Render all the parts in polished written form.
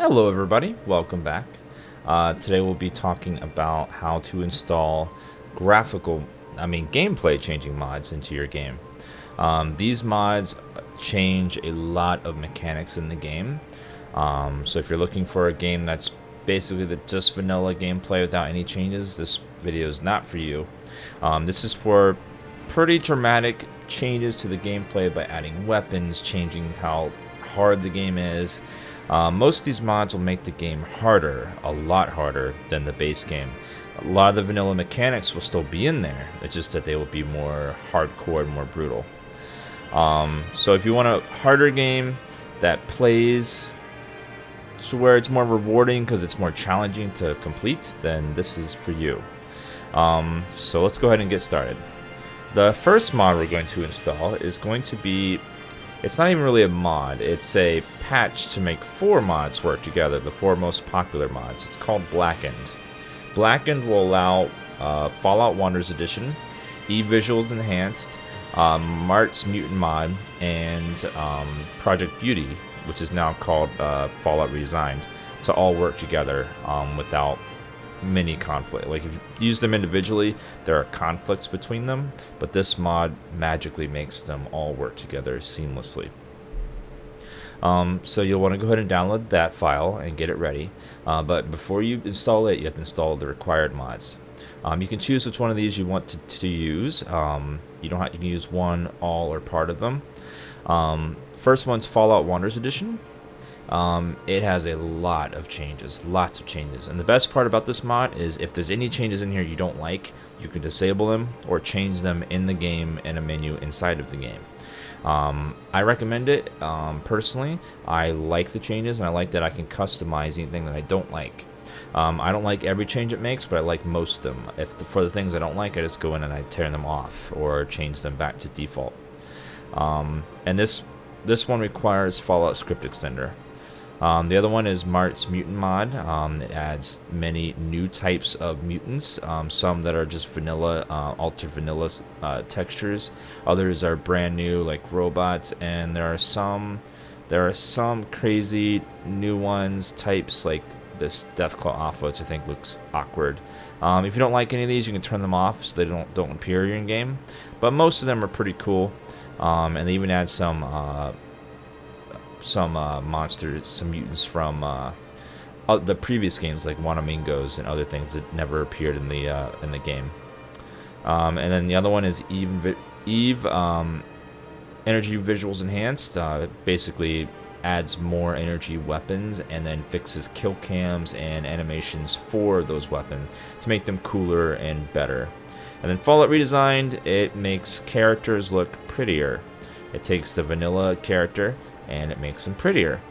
Hello everybody, welcome back. Today we'll be talking about how to install gameplay changing mods into your game. These mods change a lot of mechanics in the game. So if you're looking for a game that's basically just vanilla gameplay without any changes, this video is not for you. This is for pretty dramatic changes to the gameplay by adding weapons, changing how hard the game is. Most of these mods will make the game harder, a lot harder than the base game. A lot of the vanilla mechanics will still be in there, it's just that they will be more hardcore and more brutal. So if you want a harder game that plays to where it's more rewarding because it's more challenging to complete, then this is for you. So let's go ahead and get started. The first mod we're going to install is going to be, it's not even really a mod, it's a patch to make 4 mods work together, the 4 most popular mods. It's called Blackened. Blackened will allow Fallout Wanderers Edition, eVisuals Enhanced, Mart's Mutant mod, and Project Beauty, which is now called Fallout Redesigned, to all work together without many conflict. Like if you use them individually, there are conflicts between them, but this mod magically makes them all work together seamlessly. So you'll want to go ahead and download that file and get it ready. But before you install it, you have to install the required mods. You can choose which one of these you want to use. You can use one, all, or part of them. First one's Fallout Wanderers Edition. It has a lot of changes, lots of changes. And the best part about this mod is if there's any changes in here you don't like, you can disable them or change them in the game in a menu inside of the game. I recommend it personally. I like the changes and I like that I can customize anything that I don't like. I don't like every change it makes, but I like most of them. For the things I don't like, I just go in and I tear them off or change them back to default. And this one requires Fallout Script Extender. The other one is Mart's Mutant mod. It adds many new types of mutants, some that are just vanilla, altered vanilla textures. Others are brand new, like robots, and there are some crazy new ones, types like this Deathclaw Alpha, which I think looks awkward. If you don't like any of these, you can turn them off so they don't appear in game. But most of them are pretty cool, and they even add some monsters, some mutants from the previous games, like Wanamingos and other things that never appeared in the game. And then the other one is Eve Energy Visuals Enhanced. Basically adds more energy weapons and then fixes kill cams and animations for those weapons to make them cooler and better. And then Fallout Redesigned, it makes characters look prettier. It takes the vanilla character and it makes them prettier.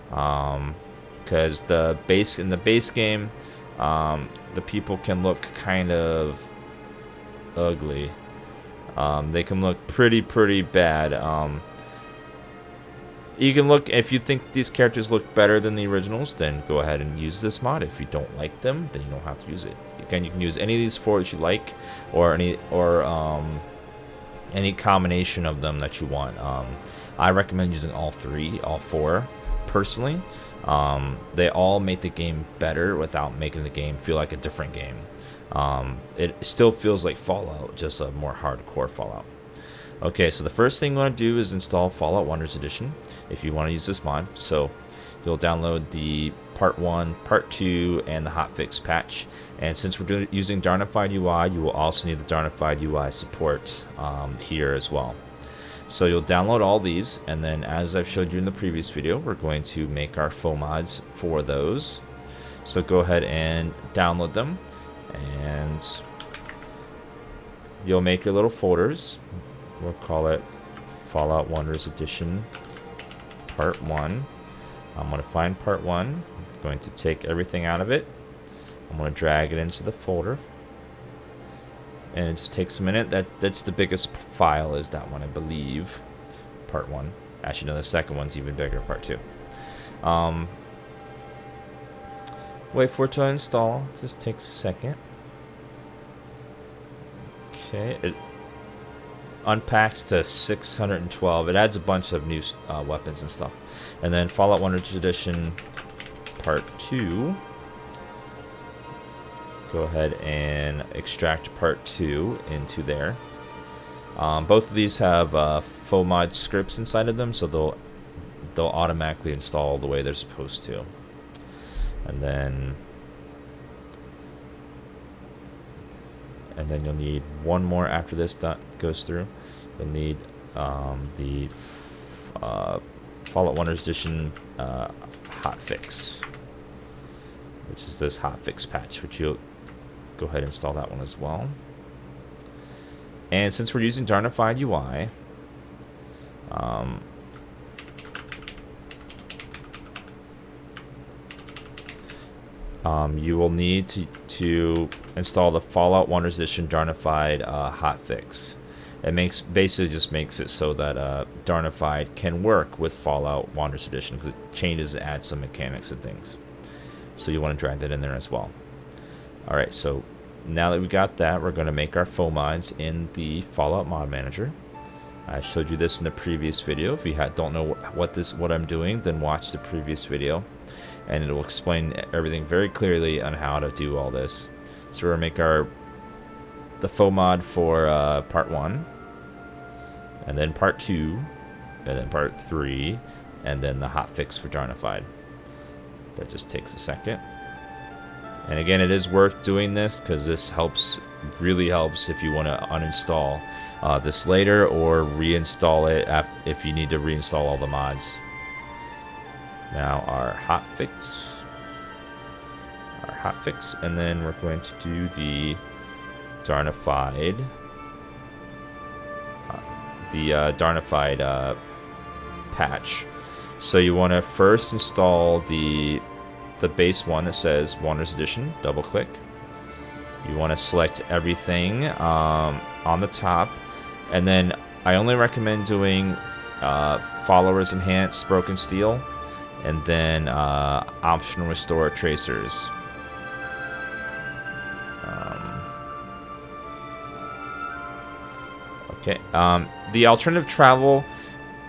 Because in the base game, the people can look kind of ugly. They can look pretty bad. You can look, if you think these characters look better than the originals, then go ahead and use this mod. If you don't like them, then you don't have to use it. Again, you can use any of these 4 that you like, or any combination of them that you want. I recommend using all 4 personally. They all make the game better without making the game feel like a different game. It still feels like Fallout, just a more hardcore Fallout. Okay, so the first thing you want to do is install Fallout Wanderers Edition if you want to use this mod. So you'll download the Part 1, Part 2, and the hotfix patch. And since we're using Darnified UI, you will also need the Darnified UI support here as well. So you'll download all these, and then as I've showed you in the previous video, we're going to make our faux mods for those. So go ahead and download them, and you'll make your little folders. We'll call it Fallout Wanderers Edition Part 1. I'm going to find Part 1. I'm going to take everything out of it. I'm going to drag it into the folder. And it just takes a minute. That's the biggest file, is that one, I believe. Part 1. Actually, no, the second one's even bigger, Part 2. Wait for it to install. It just takes a second. Okay, it unpacks to 612. It adds a bunch of new weapons and stuff. And then Fallout Wanderers Edition part 2, go ahead and extract part 2 into there. Both of these have FWE scripts inside of them, so they'll automatically install the way they're supposed to. And then you'll need one more after this goes through. You'll need the Fallout Wonders Edition hotfix, which is this hotfix patch, which you'll go ahead and install that one as well. And since we're using Darnified UI, you will need to install the Fallout Wonders Edition Darnified hotfix. It basically just makes it so that Darnified can work with Fallout Wonders Edition, because it changes and adds some mechanics and things. So you want to drag that in there as well. Alright, so now that we got that, we're going to make our faux mods in the Fallout Mod Manager. I showed you this in the previous video. If you don't know what I'm doing, then watch the previous video, and it will explain everything very clearly on how to do all this. So we're going to make the faux mod for part 1, and then part 2, and then part 3, and then the hotfix for Darnified. That just takes a second. And again, it is worth doing this because this really helps if you want to uninstall this later or reinstall it if you need to reinstall all the mods. Now our hotfix, and then we're going to do the Darnified, patch. So you want to first install the base one that says Wonders Edition. Double click. You want to select everything on the top, and then I only recommend doing Followers Enhanced Broken Steel, and then Optional Restore Tracers. Okay. The Alternative Travel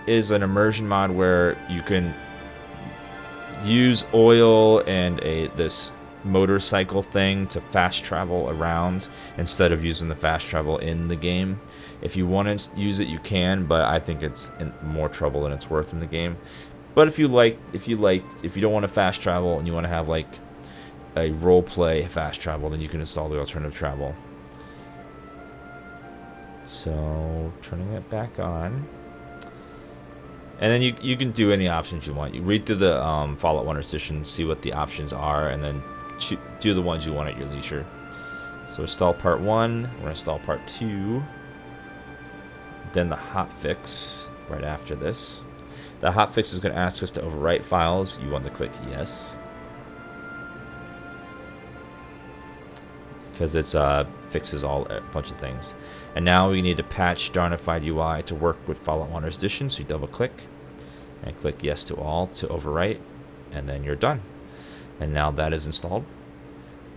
is an immersion mod where you can use oil and this motorcycle thing to fast travel around instead of using the fast travel in the game. If you want to use it, you can, but I think it's more trouble than it's worth in the game. But if you don't want to fast travel and you want to have like a role play fast travel, then you can install the Alternative Travel. So turning it back on. And then you can do any options you want. You read through the Fallout Wonders Edition, see what the options are, and then do the ones you want at your leisure. So install part 1, we're going to install part 2, then the hotfix right after this. The hotfix is going to ask us to overwrite files. You want to click yes, because it fixes a bunch of things. And now we need to patch Darnified UI to work with Fallout Wonders Edition, so you double click and click yes to all to overwrite, and then you're done. And now that is installed.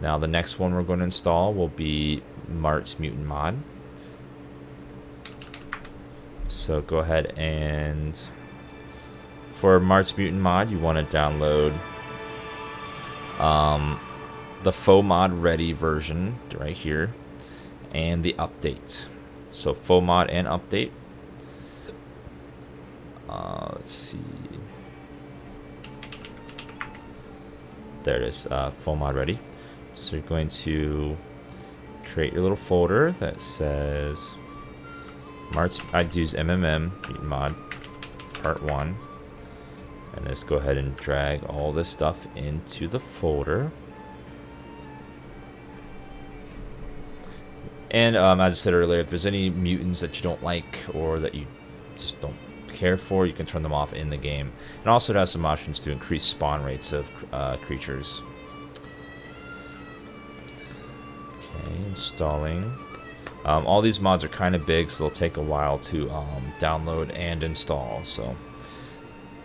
Now the next one we're going to install will be Mart's Mutant mod. So go ahead, and for Mart's Mutant mod, you want to download the faux mod ready version right here, and the update. So faux mod and update. Let's see. There it is, faux mod ready. So you're going to create your little folder that says Mart's. I'd use MMM Mutant mod part 1, and let's go ahead and drag all this stuff into the folder. And as I said earlier, if there's any mutants that you don't like or that you just don't care for, you can turn them off in the game. And also it has some options to increase spawn rates of creatures. Okay, installing. All these mods are kind of big, so they'll take a while to download and install.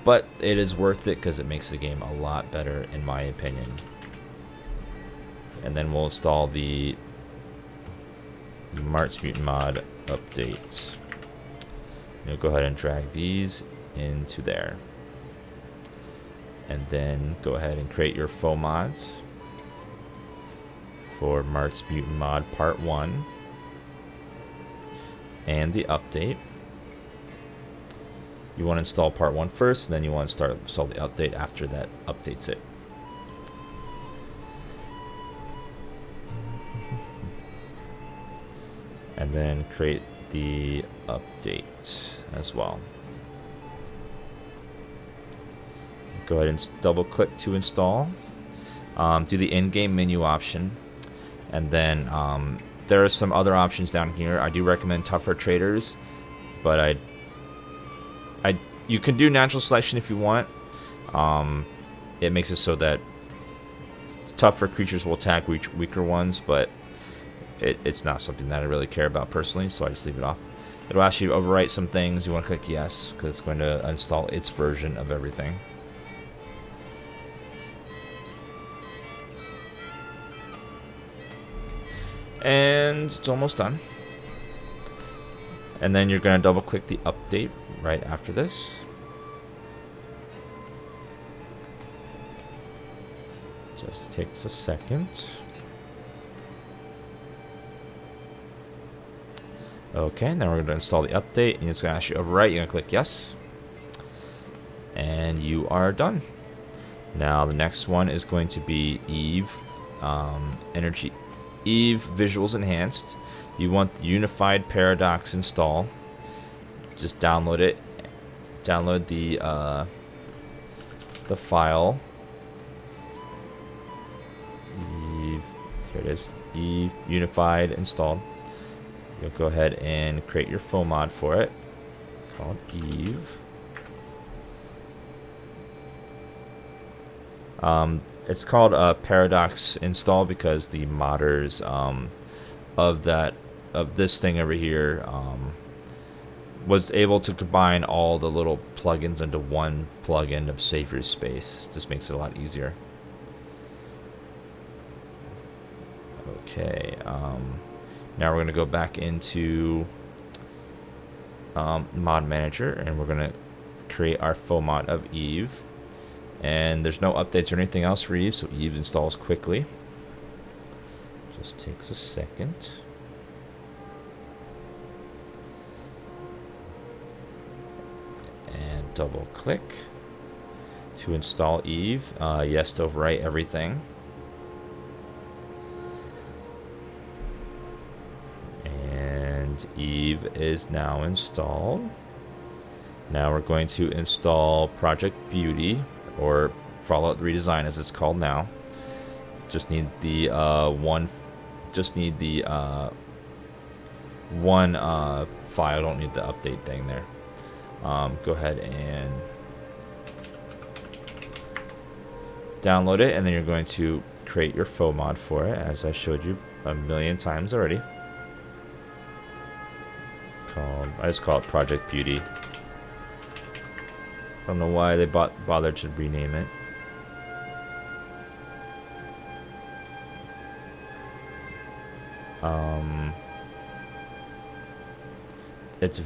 But it is worth it because it makes the game a lot better, in my opinion. And then we'll install the Mart's Mutant mod update. You'll go ahead and drag these into there. And then go ahead and create your faux mods for Mart's Mutant Mod Part 1 and the update. You want to install Part 1 first, and then you want to install the update after that updates it. And then create the update as well. Go ahead and double click to install. Do the in-game menu option, and then there are some other options down here. I do recommend tougher traders, but you can do natural selection if you want. It makes it so that tougher creatures will attack weaker ones, but it's not something that I really care about personally, so I just leave it off. It'll ask you to overwrite some things. You want to click yes, because it's going to install its version of everything. And it's almost done. And then you're going to double click the update right after this. Just takes a second. Okay, now we're going to install the update, and it's going to ask you overwrite. You're going to click yes, and you are done. Now the next one is going to be Eve Eve Visuals Enhanced. You want the Unified Paradox install. Just download it. Download the file. Eve, here it is. Eve Unified installed. You'll go ahead and create your faux mod for it, called Eve. It's called a Paradox install because the modders of this thing over here was able to combine all the little plugins into one plugin of Savior Space. Just makes it a lot easier. Okay. Now we're going to go back into Mod Manager, and we're going to create our faux mod of Eve. And there's no updates or anything else for Eve, so Eve installs quickly. Just takes a second. And double click to install Eve. Yes to overwrite everything. Eve is now installed. Now we're going to install Project Beauty, or Fallout Redesign as it's called now. Just need the one file. Don't need the update thing there. Go ahead and download it, and then you're going to create your faux mod for it, as I showed you a million times already. I just call it Project Beauty. I don't know why they bothered to rename it. It's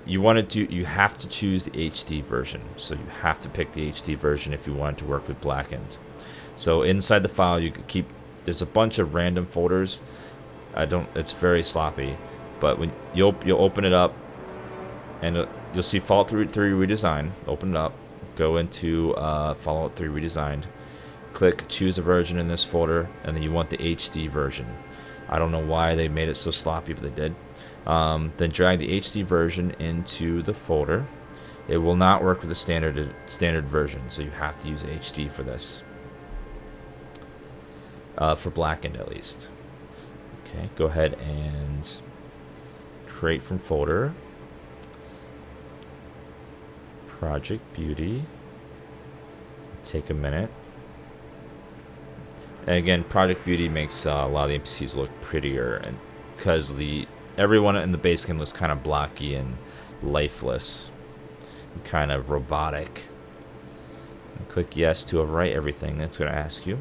you have to choose the HD version. So you have to pick the HD version if you want it to work with Blackened. So inside the file you could keep, there's a bunch of random folders. It's very sloppy. But when you'll open it up, and you'll see Fallout 3 Redesigned. Open it up, go into Fallout 3 Redesigned, click choose a version in this folder, and then you want the HD version. I don't know why they made it so sloppy, but they did. Then drag the HD version into the folder. It will not work with the standard version, so you have to use HD for this. For Blackened at least. Okay, go ahead and create from folder, Project Beauty. Take a minute. And again, Project Beauty makes a lot of the NPCs look prettier, and because everyone in the base game looks kind of blocky and lifeless, and kind of robotic. And click yes to overwrite everything that's going to ask you.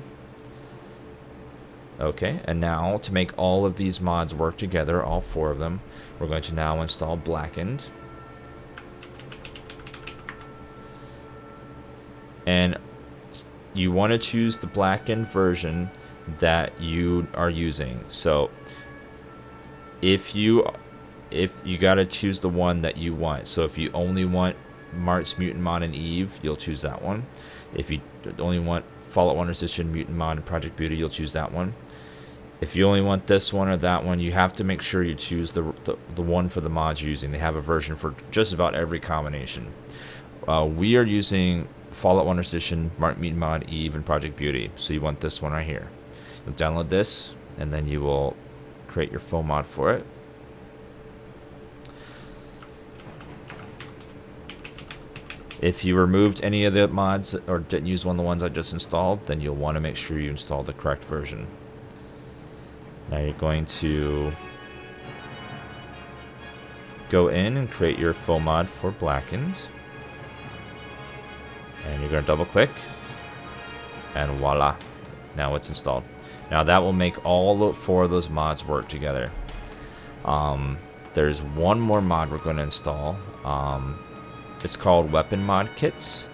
Okay, and now to make all of these mods work together, all 4 of them, we're going to now install Blackened. And you want to choose the Blackened version that you are using. So if you got to choose the one that you want. So if you only want Mart's Mutant Mod and Eve, you'll choose that one. If you only want Fallout 1 Resistance, Mutant Mod, and Project Beauty, you'll choose that one. If you only want this one or that one, you have to make sure you choose the one for the mods you're using. They have a version for just about every combination. We are using Fallout 1 Resistance, Mart Mutant Mod, Eve, and Project Beauty. So you want this one right here. You'll download this, and then you will create your full mod for it. If you removed any of the mods or didn't use one of the ones I just installed, then you'll want to make sure you install the correct version. Now you're going to go in and create your full mod for Blackened. And you're going to double click. And voila. Now it's installed. Now that will make all 4 of those mods work together. There's one more mod we're going to install. It's called Weapon Mod Kits.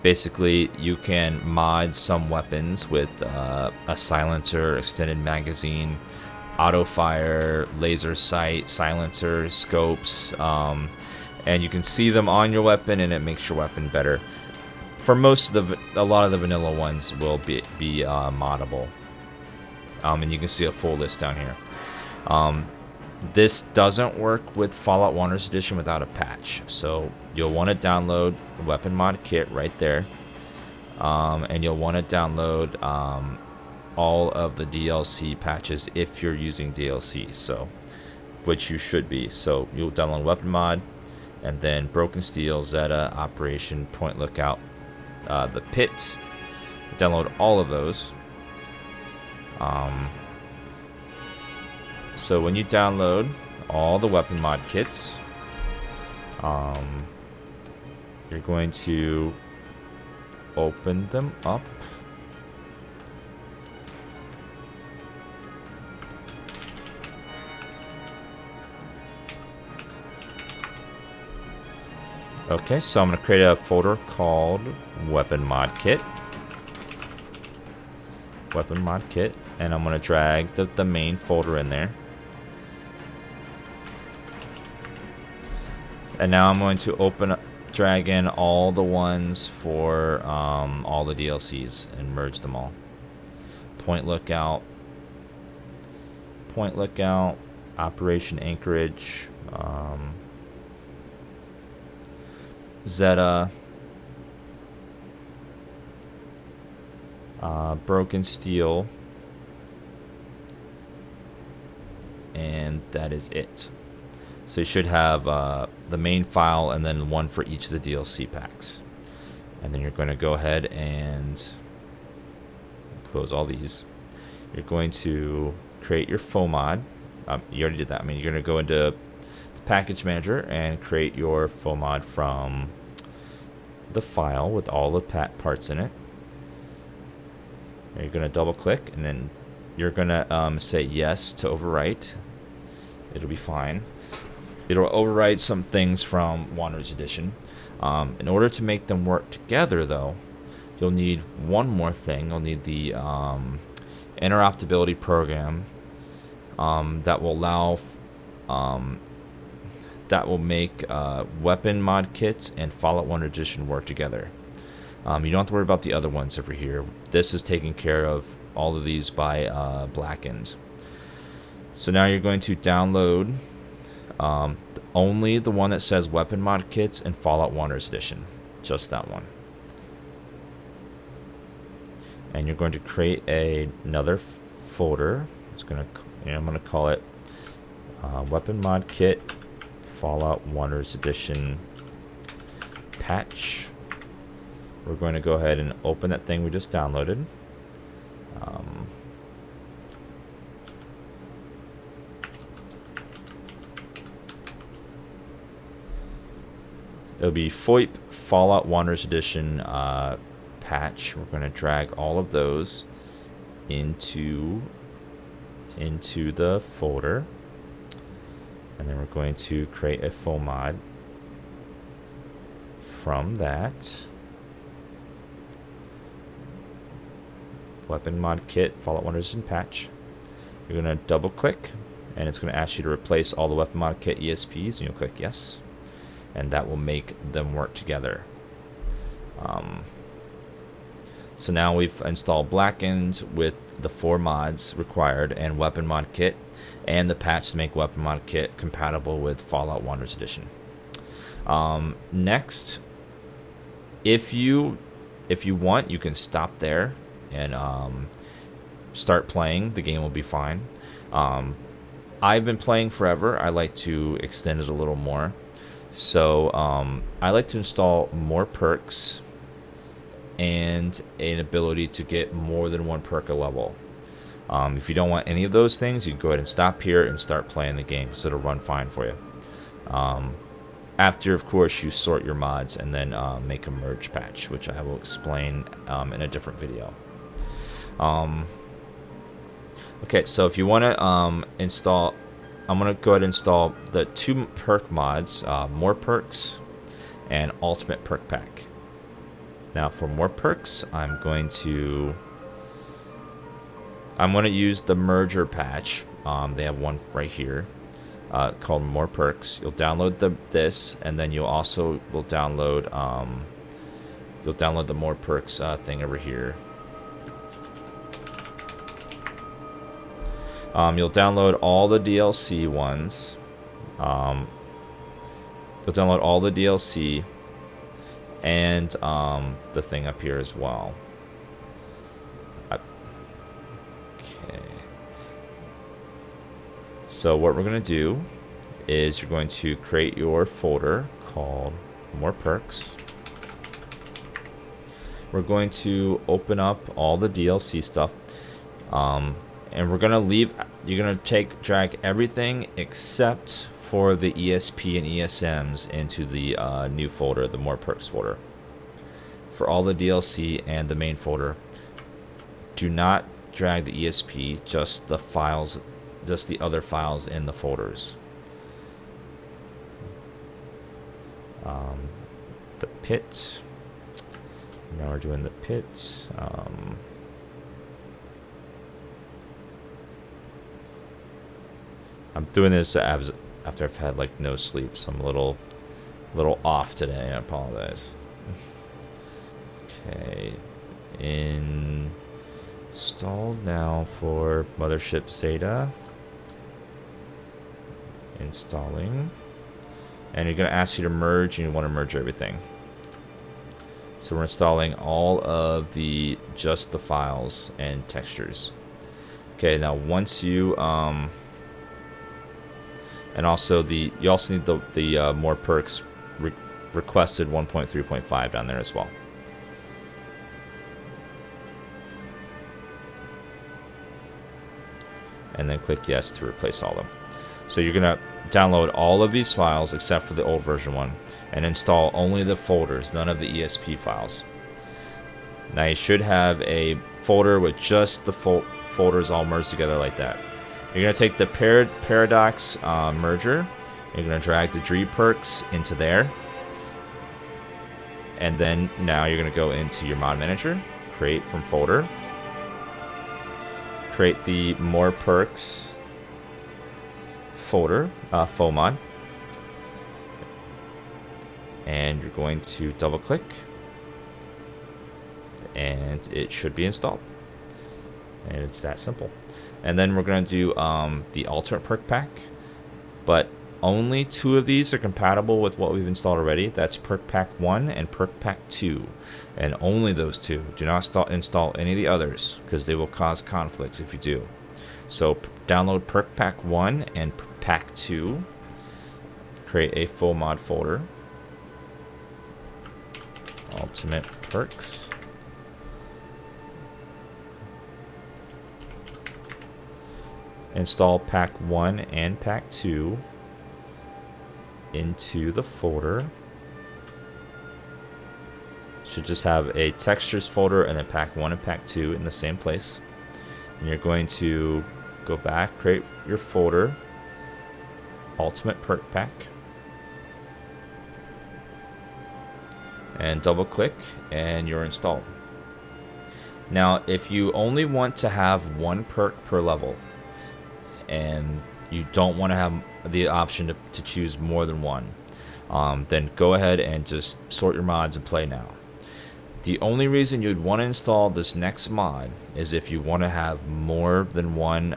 Basically, you can mod some weapons with a silencer, extended magazine, auto fire, laser sight, silencer, scopes, and you can see them on your weapon, and it makes your weapon better. For most of a lot of the vanilla ones will be moddable, and you can see a full list down here. This doesn't work with Fallout 1 Edition without a patch, so you'll want to download the Weapon Mod Kit right there, and you'll want to download all of the DLC patches if you're using DLC, so which you should be. So you'll download Weapon Mod, and then Broken Steel, Zeta, Operation, Point Lookout, the Pit. Download all of those. So when you download all the Weapon Mod Kits, you're going to open them up. Okay, so I'm going to create a folder called Weapon Mod Kit. Weapon Mod Kit, and I'm going to drag the main folder in there. And now I'm going to drag in all the ones for all the DLCs and merge them all. Point Lookout, Operation Anchorage, Zeta, Broken Steel, and that is it. So you should have the main file and then one for each of the DLC packs. And then you're going to go ahead and close all these. You're going to create your faux mod. You already did that. I mean, you're going to go into the package manager and create your faux mod from the file with all the parts in it. And you're going to double click, and then you're going to say yes to overwrite. It'll be fine. It'll overwrite some things from Wanderer's Edition. In order to make them work together, though, you'll need one more thing. You'll need the interoperability program that will allow that will make Weapon Mod Kits and Fallout 1 Edition work together. You don't have to worry about the other ones over here. This is taking care of all of these by Blackened. So now you're going to download only the one that says Weapon Mod Kits and Fallout 1 Edition. Just that one. And you're going to create another folder. I'm going to call it Weapon Mod Kit Fallout 1 Edition patch. We're going to go ahead and open that thing we just downloaded. It'll be FOIP Fallout 1 Edition patch. We're going to drag all of those into the folder, and then we're going to create a full mod from that. weapon mod kit, Fallout 1 Resistance patch. You're going to double click, and it's going to ask you to replace all the weapon mod kit ESPs, and you'll click yes, and that will make them work together. So now we've installed Blackened with the 4 mods required and weapon mod kit, and the patch to make weapon mod kit compatible with Fallout Wanderers Edition. Next, if you want, you can stop there and start playing. The game will be fine. I've been playing forever. I like to extend it a little more. So I like to install more perks and an ability to get more than 1 perk a level. If you don't want any of those things, you can go ahead and stop here and start playing the game, so it'll run fine for you. After, of course, you sort your mods and then make a merge patch, which I will explain in a different video. Okay, so if you want to install, I'm going to go ahead and install the 2 perk mods, More Perks and Ultimate Perk Pack. Now for more perks, I'm going to use the merger patch. They have one right here called More Perks. You'll download this, and then you'll also will download the More Perks thing over here. You'll download all the DLC ones. You'll download all the DLC and the thing up here as well. Okay. So what we're going to do is you're going to create your folder called More Perks. We're going to open up all the DLC stuff. And we're gonna you're gonna drag everything except for the ESP and ESMs into the new folder, the More Perks folder. For all the DLC and the main folder, do not drag the ESP, just the files, just the other files in the folders. The pit. Now we're doing the pit. I'm doing this after I've had like no sleep, so I'm a little off today. I apologize. Okay, installed now for Mothership Zeta. Installing, and you're gonna ask you to merge, and you want to merge everything. So we're installing all of just the files and textures. Okay, now once you and also you also need the More Perks requested 1.3.5 down there as well. And then click yes to replace all of them. So you're gonna download all of these files except for the old version one, and install only the folders, none of the ESP files. Now you should have a folder with just the folders all merged together like that. You're going to take the Paradox merger. You're going to drag the Dree perks into there. And then now you're going to go into your mod manager, create from folder, create the More Perks folder, FOMOD. And you're going to double click, and it should be installed. And it's that simple. And then we're going to do the Ultimate Perk Pack, but only 2 of these are compatible with what we've installed already. That's Perk Pack 1 and Perk Pack 2, and only those 2. Do not install any of the others, because they will cause conflicts if you do. So download Perk Pack 1 and Pack 2, create a full mod folder, Ultimate Perks. Install Pack 1 and Pack 2 into the folder. Should just have a textures folder and then Pack 1 and Pack 2 in the same place. And you're going to go back, create your folder, Ultimate Perk Pack, and double click, and you're installed. Now, if you only want to have one perk per level, and you don't want to have the option to choose more than one, then go ahead and just sort your mods and play now. The only reason you'd want to install this next mod is if you want to have more than one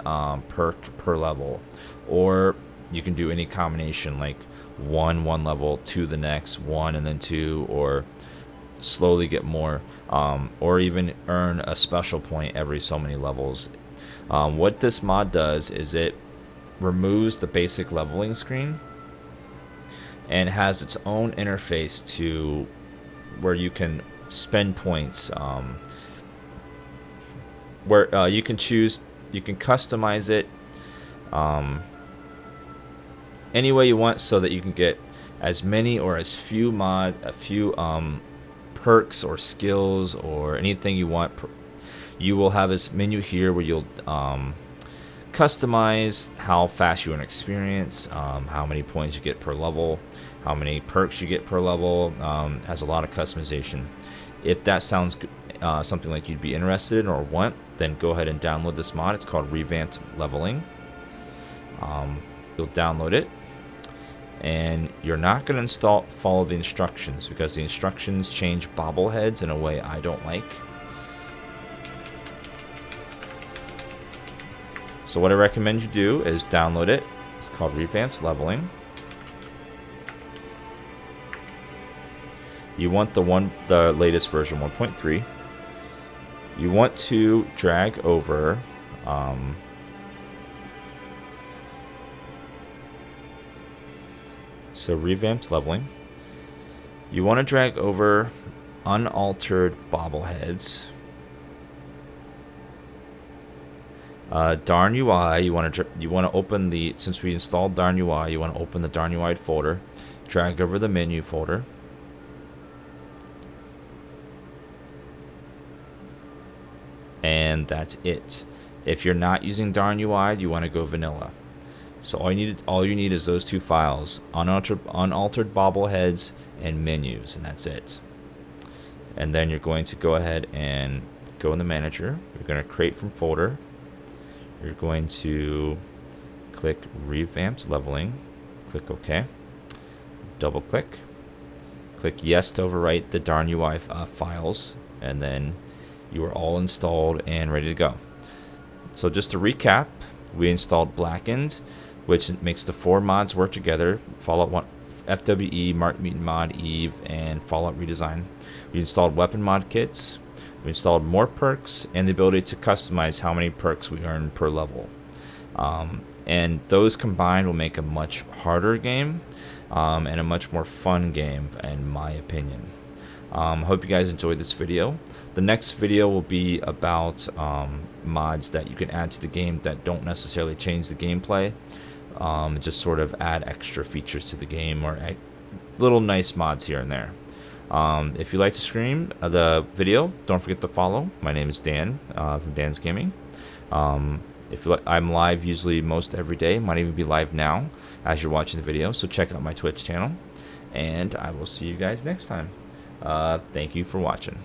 perk per level, or you can do any combination, like one level, two the next, one and then two, or slowly get more, or even earn a special point every so many levels. What this mod does is it removes the basic leveling screen and has its own interface to where you can spend points, where you can customize it any way you want, so that you can get as many or as few perks or skills or anything you want. You will have this menu here where you'll customize how fast you want to experience, how many points you get per level, how many perks you get per level. Has a lot of customization. If that sounds something like you'd be interested in or want, then go ahead and download this mod. It's called Revamped Leveling. You'll download it, and you're not going to follow the instructions, because the instructions change bobbleheads in a way I don't like. So what I recommend you do is download it. It's called Revamped Leveling. You want the latest version 1.3. You want to drag over so Revamped Leveling. You want to drag over unaltered bobbleheads. Darn UI, you want to open the, since we installed Darn UI, you want to open the Darn UI folder, drag over the menu folder, and that's it. If you're not using Darn UI, you want to go vanilla. So all you need is those two files: unaltered bobbleheads and menus, and that's it. And then you're going to go ahead and go in the manager. You're going to create from folder. You're going to click Revamped Leveling, click OK, double click yes to overwrite the Darn UI files, and then you are all installed and ready to go. So just to recap, we installed Blackened, which makes the 4 mods work together: Fallout 1, FWE, Mart, Mutant Mod, Eve, and Fallout Redesign. We installed weapon mod kits. We installed more perks and the ability to customize how many perks we earn per level. And those combined will make a much harder game and a much more fun game, in my opinion. Hope you guys enjoyed this video. The next video will be about mods that you can add to the game that don't necessarily change the gameplay. Just sort of add extra features to the game, or little nice mods here and there. If you like to stream the video, don't forget to follow. My name is Dan from Dan's Gaming. If you like, I'm live usually most every day. Might even be live now as you're watching the video. So check out my Twitch channel, and I will see you guys next time. Thank you for watching.